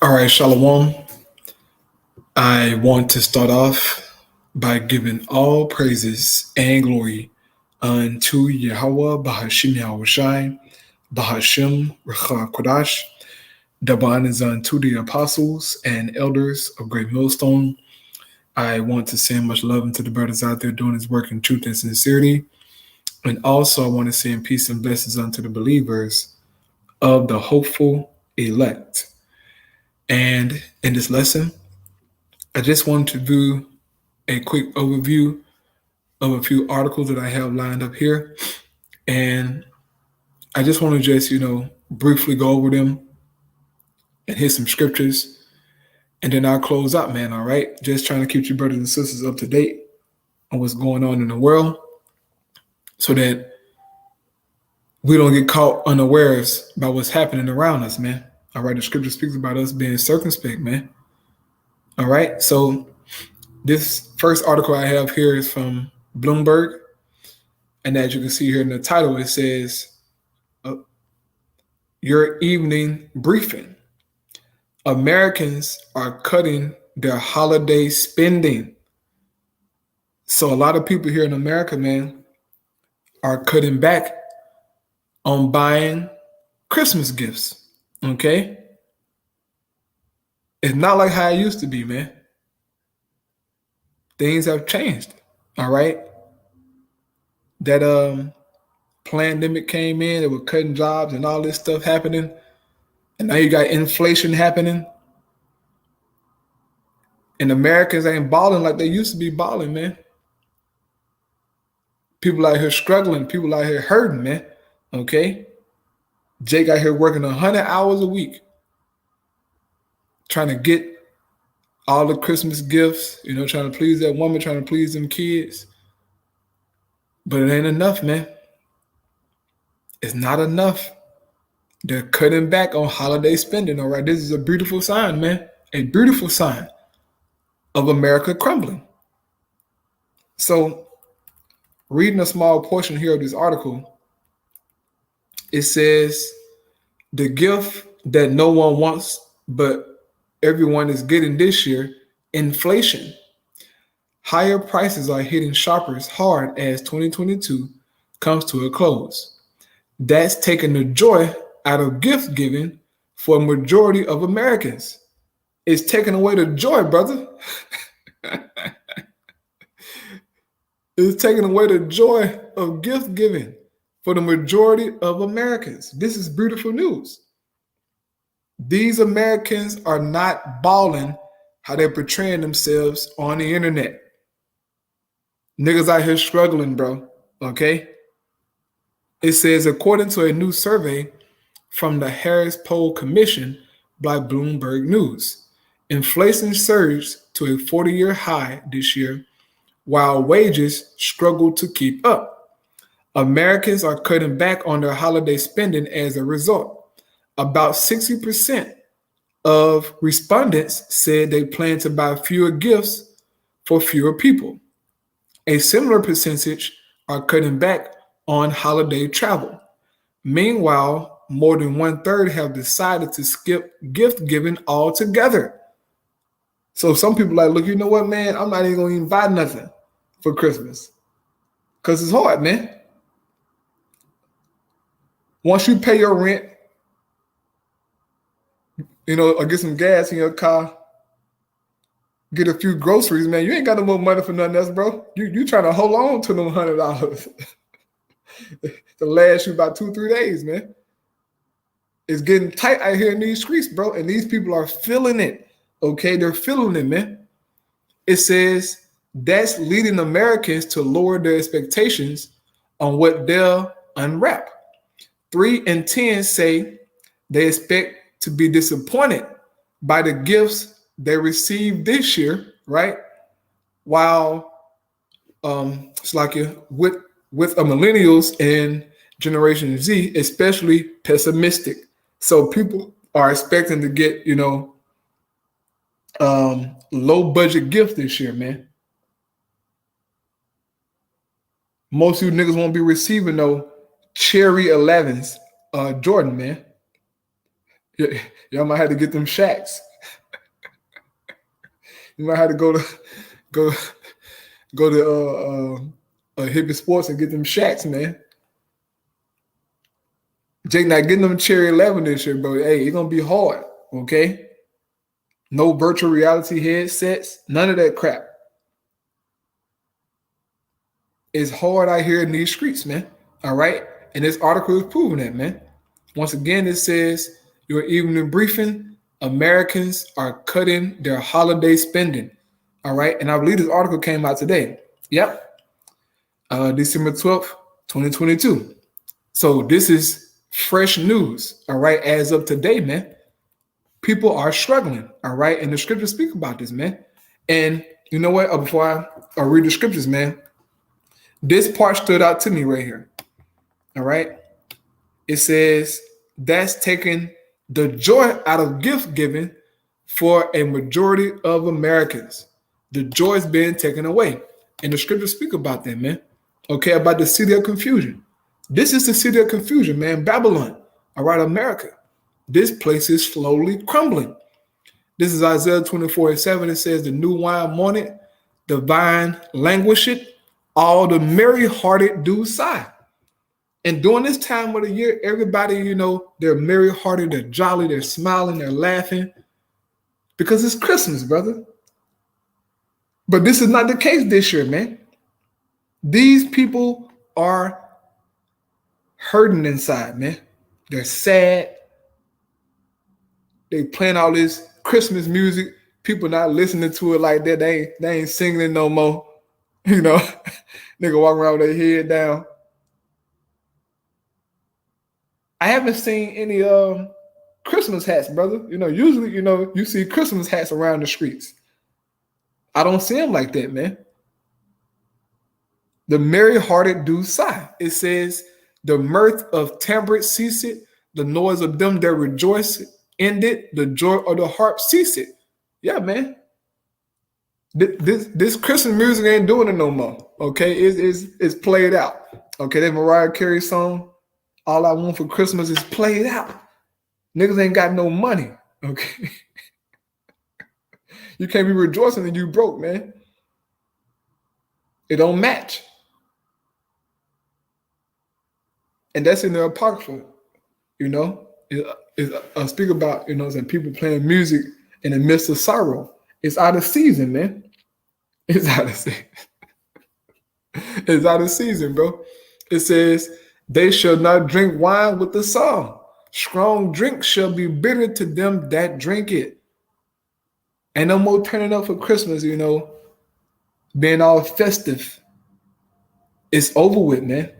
All right, Shalom. I want to start off by giving all praises and glory unto Yahweh Bahashim Yahushai, Bahashim Recha Kodash. Daban is unto the apostles and elders of Great Millstone. I want to send much love into the brothers out there doing his work in truth and sincerity. And also I want to send peace and blessings unto the believers of the hopeful elect. And in this lesson, I just wanted to do a quick overview of a few articles that I have lined up here. And I just want to just, briefly go over them and hit some scriptures. And then I'll close out, man, all right? Just trying to keep you brothers and sisters up to date on what's going on in the world so that we don't get caught unawares by what's happening around us, man. All right, the scripture speaks about us being circumspect, man. All right, so this first article I have here is from Bloomberg. And as you can see here in the title, it says, your evening briefing. Americans are cutting their holiday spending. So a lot of people here in America, man, are cutting back on buying Christmas gifts, okay? It's not like how it used to be, man. Things have changed, all right? That pandemic came in, they were cutting jobs and all this stuff happening. And now you got inflation happening. And Americans ain't balling like they used to be balling, man. People out here struggling. People out here hurting, man. Okay? Jake out here working 100 hours a week trying to get all the Christmas gifts, trying to please that woman, trying to please them kids. But it ain't enough, man. It's not enough. They're cutting back on holiday spending, all right? This is a beautiful sign, man. A beautiful sign of America crumbling. So, reading a small portion here of this article, it says, the gift that no one wants, but everyone is getting this year, inflation. Higher prices are hitting shoppers hard as 2022 comes to a close. That's taking the joy out of gift giving for a majority of Americans. It's taking away the joy, brother. It's taking away the joy of gift giving for the majority of Americans. This is beautiful news. These Americans are not balling how they're portraying themselves on the internet. Niggas out here struggling, bro. Okay? It says, according to a new survey from the Harris Poll Commission by Bloomberg News, inflation surged to a 40-year high this year, while wages struggle to keep up. Americans are cutting back on their holiday spending as a result. About 60% of respondents said they plan to buy fewer gifts for fewer people. A similar percentage are cutting back on holiday travel. Meanwhile, more than 1/3 have decided to skip gift giving altogether. So some people are like, look, you know what, man? I'm not even going to even buy nothing for Christmas because it's hard, man. Once you pay your rent, or get some gas in your car, get a few groceries, man, you ain't got no more money for nothing else, bro. You trying to hold on to them $100 to last you about 2-3 days, man. It's getting tight out here in these streets, bro, and these people are feeling it. Okay, they're feeling it, man. It says that's leading Americans to lower their expectations on what they'll unwrap. 3 in 10 say they expect to be disappointed by the gifts they received this year, right? While it's like with millennials and Generation Z, especially pessimistic. So people are expecting to get, low budget gifts this year, man. Most of you niggas won't be receiving no Cherry 11s Jordan, man. Y'all might have to get them Shaqs. You might have to go go to Hippie Sports and get them Shacks, man. Jake not getting them Cherry 11 this year, bro. Hey, it's gonna be hard. Okay, no virtual reality headsets, none of that crap. It's hard out here in these streets, man. All right, and this article is proving that, man. Once again, it says your evening briefing. Americans are cutting their holiday spending. All right, and I believe this article came out today. Yep, December 12th, 2022. So this is fresh news. All right, as of today, man. People are struggling. All right, and the scriptures speak about this, man. And you know what? Before I read the scriptures, man, this part stood out to me right here. All right. It says that's taking the joy out of gift giving for a majority of Americans. The joy is being taken away. And the scriptures speak about that, man. Okay, about the city of confusion. This is the city of confusion, man. Babylon. All right, America. This place is slowly crumbling. This is Isaiah 24:7. It says, the new wine mourneth, the vine languisheth, all the merry-hearted do sigh. And during this time of the year, everybody, you know, they're merry-hearted, they're jolly, they're smiling, they're laughing because it's Christmas, brother. But this is not the case this year, man. These people are hurting inside, man. They're sad. They playing all this Christmas music. People not listening to it like that. They ain't singing it no more. You know, nigga walking around with their head down. I haven't seen any Christmas hats, brother. You know, usually, you know, you see Christmas hats around the streets. I don't see them like that, man. The merry-hearted do sigh. It says, the mirth of timbrel ceaseth, the noise of them that rejoice ended, the joy of the harp ceaseth. Yeah, man. This Christmas music ain't doing it no more. Okay, it's played out. Okay, that Mariah Carey song, All I Want for Christmas, is played out. Niggas ain't got no money. Okay, you can't be rejoicing and you broke, man. It don't match. And that's in the Apocrypha, you know. I speak about, you know, some people playing music in the midst of sorrow. It's out of season, man. It's out of season. It's out of season, bro. It says, they shall not drink wine with the song. Strong drink shall be bitter to them that drink it. And no more turning up for Christmas, you know, being all festive. It's over with, man.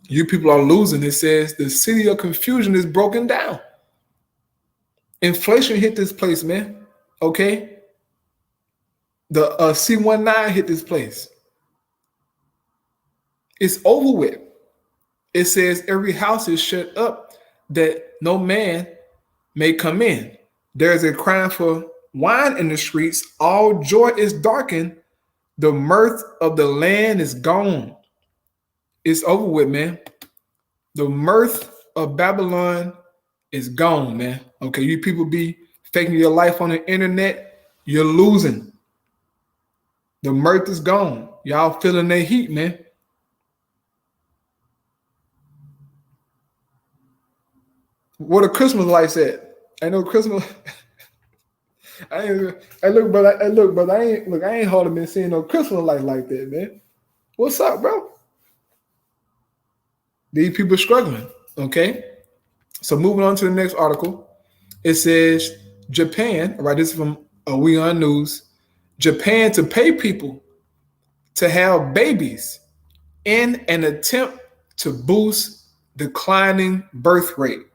You people are losing. It says the city of confusion is broken down. Inflation hit this place, man. Okay? The C19 hit this place. It's over with. It says every house is shut up that no man may come in. There is a crying for wine in the streets. All joy is darkened. The mirth of the land is gone. It's over with, man. The mirth of Babylon is gone, man. Okay, you people be faking your life on the internet, you're losing. The mirth is gone. Y'all feeling that heat, man. Where the Christmas lights at? Ain't no Christmas. I ain't hardly been seeing no Christmas lights like that, man. What's up, bro? These people struggling. Okay. So moving on to the next article, it says Japan. All right, this is from We On News. Japan to pay people to have babies in an attempt to boost declining birth rate.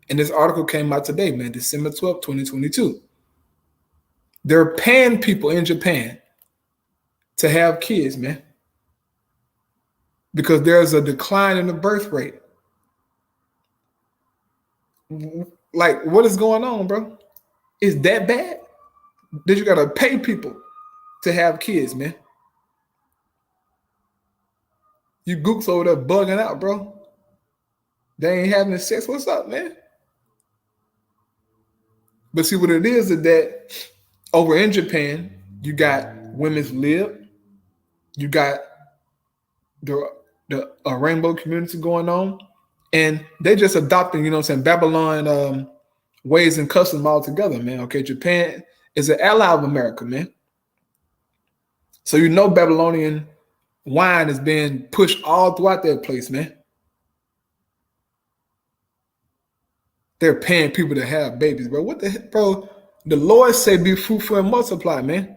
And this article came out today, man, December 12th, 2022. They're paying people in Japan to have kids, man, because there's a decline in the birth rate. Like, what is going on, bro? Is that bad? That you gotta pay people to have kids, man? You gooks over there bugging out, bro. They ain't having sex. What's up, man? But see what it is that over in Japan, You got women's lib. You got the rainbow community going on. And they just adopting, Babylon ways and customs altogether, man. Okay, Japan is an ally of America, man. So Babylonian wine is being pushed all throughout that place, man. They're paying people to have babies, bro. What the heck, bro? The Lord said be fruitful and multiply, man.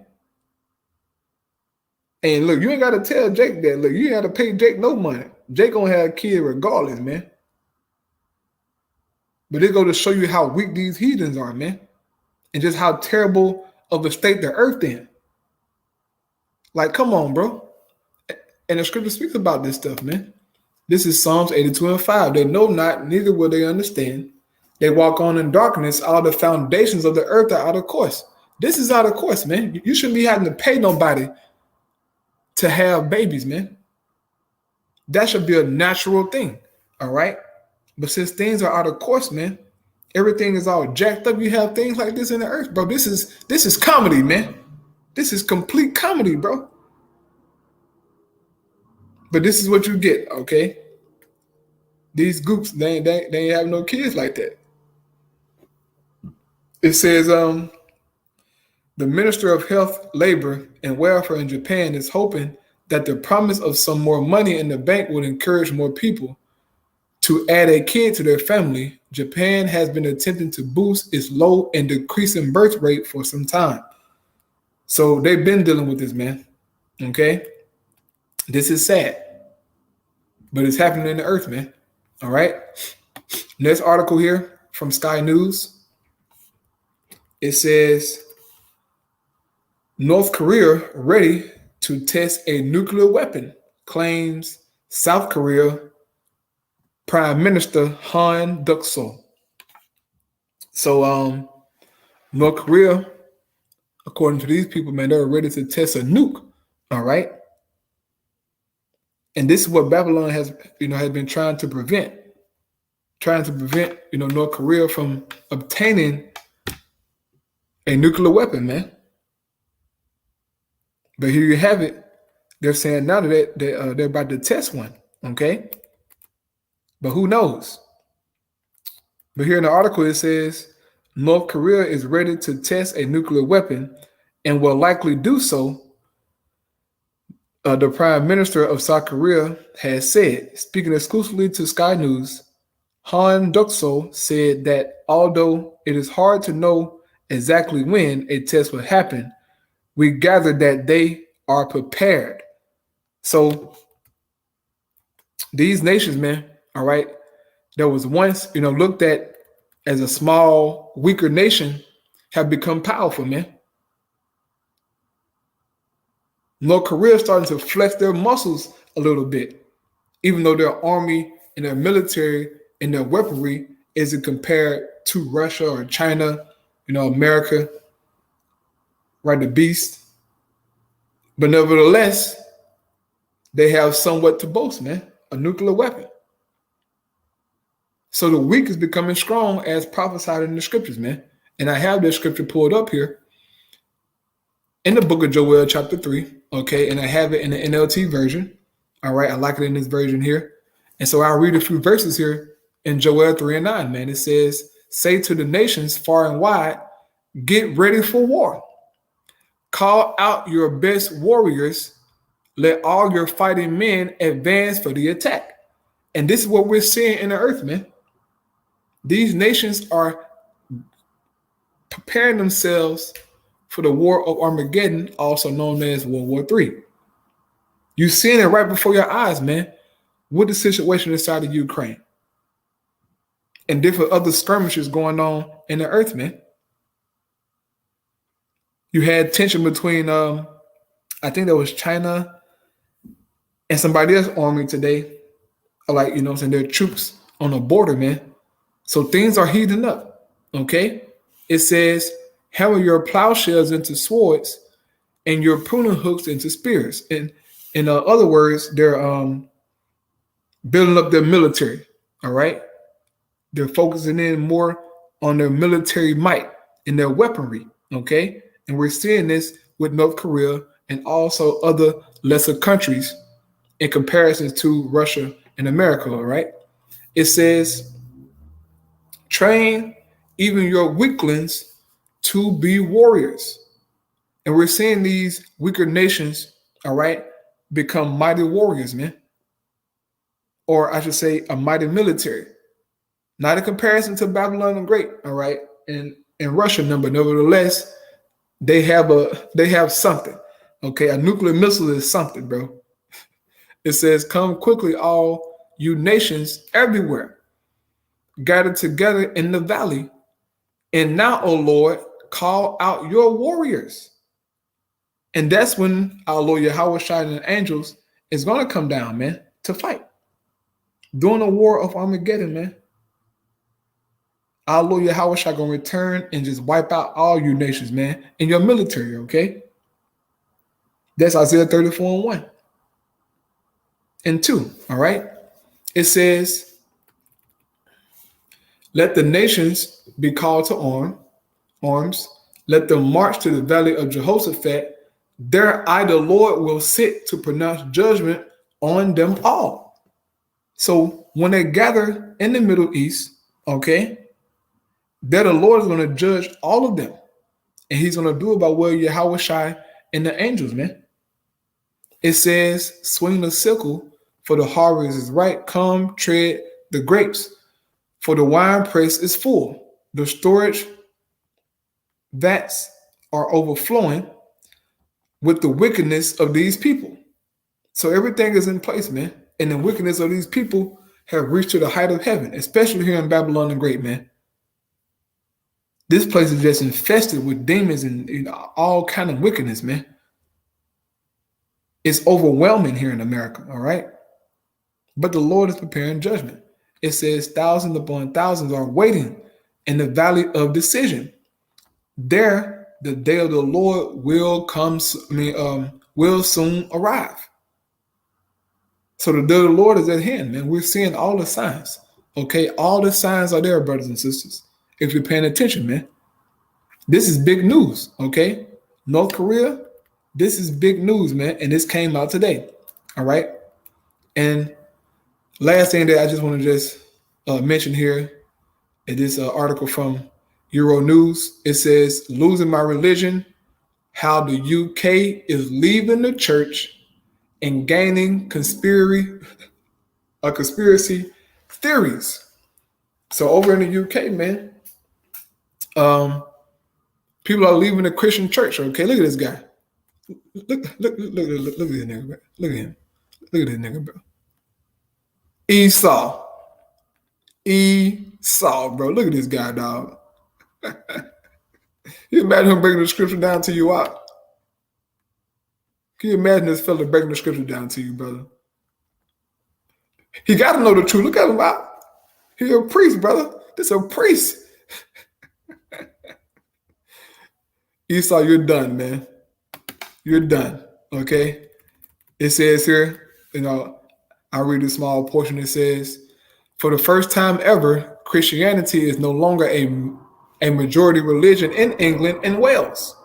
And look, you ain't got to tell Jake that. Look, you ain't got to pay Jake no money. Jake gonna have a kid regardless, man. But it go to show you how weak these heathens are, man. And just how terrible of a state the earth in. Like, come on, bro. And the scripture speaks about this stuff, man. This is Psalms 82:5. They know not, neither will they understand. They walk on in darkness. All the foundations of the earth are out of course. This is out of course, man. You shouldn't be having to pay nobody to have babies, man. That should be a natural thing, all right? But since things are out of course, man, everything is all jacked up. You have things like this in the earth, bro. This is comedy, man. This is complete comedy, bro. But this is what you get, okay? These groups, they ain't have no kids like that. It says, the Minister of Health, Labor, and Welfare in Japan is hoping that the promise of some more money in the bank will encourage more people to add a kid to their family. Japan has been attempting to boost its low and decreasing birth rate for some time. So they've been dealing with this, man. Okay? This is sad. But it's happening in the earth, man. All right? Next article here from Sky News. It says, North Korea ready to test a nuclear weapon, claims South Korea Prime Minister Han Duck-seo. So North Korea, according to these people, man, they're ready to test a nuke. All right. And this is what Babylon has been trying to prevent. North Korea from obtaining a nuclear weapon, man. But here you have it. They're saying now that they're about to test one, okay? But who knows? But here in the article, it says, North Korea is ready to test a nuclear weapon and will likely do so. The Prime Minister of South Korea has said, speaking exclusively to Sky News, Han Duck-seo said that although it is hard to know exactly when a test will happen, we gather that they are prepared. So these nations, man, all right, that was once, looked at as a small, weaker nation, have become powerful, man. North Korea is starting to flex their muscles a little bit, even though their army and their military and their weaponry isn't compared to Russia or China, America, right, the beast. But nevertheless, they have somewhat to boast, man, a nuclear weapon. So the weak is becoming strong as prophesied in the scriptures, man. And I have this scripture pulled up here in the book of Joel, chapter 3, okay? And I have it in the NLT version, all right? I like it in this version here. And so I'll read a few verses here in Joel 3:9, man. It says, say to the nations far and wide, get ready for war. Call out your best warriors. Let all your fighting men advance for the attack. And this is what we're seeing in the earth, man. These nations are preparing themselves for the war of Armageddon, also known as World War III. You're seeing it right before your eyes, man, with the situation inside of Ukraine and different other skirmishes going on in the earth, man. You had tension between, I think that was China and somebody else's army today, like, their troops on the border, man. So things are heating up, okay? It says, hammer your plowshares into swords and your pruning hooks into spears. And in other words, they're building up their military, all right? They're focusing in more on their military might and their weaponry, okay? And we're seeing this with North Korea and also other lesser countries in comparison to Russia and America, all right? It says, train even your weaklings to be warriors. And we're seeing these weaker nations, all right, become mighty warriors, man. Or I should say a mighty military. Not in comparison to Babylon the Great, all right, and Russia number. Nevertheless, they have something. Okay, a nuclear missile is something, bro. It says, come quickly, all you nations everywhere. Gather together in the valley. And now, O Lord, call out your warriors. And that's when our Lord Yahweh and the angels is going to come down, man, to fight. During the war of Armageddon, man. Our Lord Yahweh going to return and just wipe out all you nations, man, in your military, okay? That's Isaiah 34:1 and 2, all right? It says, let the nations be called to arms. Let them march to the valley of Jehoshaphat. There I, the Lord, will sit to pronounce judgment on them all. So when they gather in the Middle East, okay, there the Lord is going to judge all of them. And he's going to do it by way of Yahweh Shai and the angels, man. It says, swing the sickle, for the harvest is ripe. Come, tread the grapes, for the winepress is full. The storage vats are overflowing with the wickedness of these people. So everything is in place, man. And the wickedness of these people have reached to the height of heaven, especially here in Babylon the Great, man. This place is just infested with demons and all kind of wickedness, man. It's overwhelming here in America, all right? But the Lord is preparing judgment. It says thousands upon thousands are waiting in the valley of decision. There, the day of the Lord will will soon arrive. So the day of the Lord is at hand, man. We're seeing all the signs, okay? All the signs are there, brothers and sisters. If you're paying attention, man. This is big news, okay? North Korea, this is big news, man. And this came out today, all right? And last thing that I just want to just mention here in this article from Euro News, it says, losing my religion, how the UK is leaving the church and gaining conspiracy theories. So over in the UK, man, people are leaving the Christian church. Okay, look at this guy. Look at this nigga, bro. Look at him. Look at this nigga, bro. Esau, bro. Look at this guy, dog. You imagine him breaking the scripture down to you out? Can you imagine this fella breaking the scripture down to you, brother? He got to know the truth. Look at him out. He's a priest, brother. This is a priest. Esau, you're done, man. You're done, okay? It says here, I'll read a small portion. It says, for the first time ever, Christianity is no longer a majority religion in England and Wales.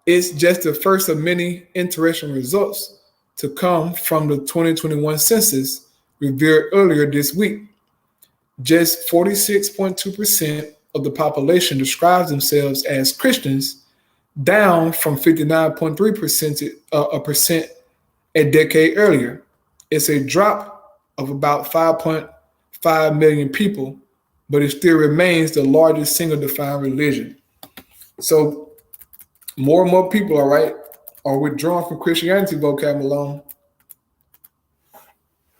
It's just the first of many interesting results to come from the 2021 census revealed earlier this week. Just 46.2% of the population describes themselves as Christians, down from 59.3% a decade earlier. It's a drop of about 5.5 million people, but it still remains the largest single defined religion. So more and more people, all right, are withdrawn from Christianity, vocab alone.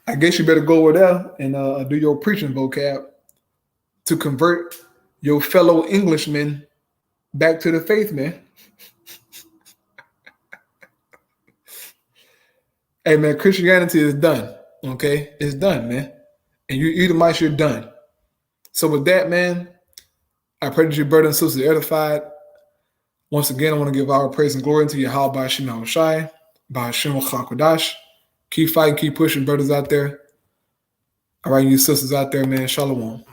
I guess you better go over there and do your preaching, vocab, to convert your fellow Englishmen back to the faith, man. Hey, man, Christianity is done, okay? It's done, man. And you Edomites, you're done. So with that, man, I pray that your brothers and sisters are edified. Once again, I want to give our praise and glory to Yahweh Ba'Shem Shai, Ba'Shem Chakodash. Keep fighting, keep pushing, brothers out there. All right, you sisters out there, man. Shalom.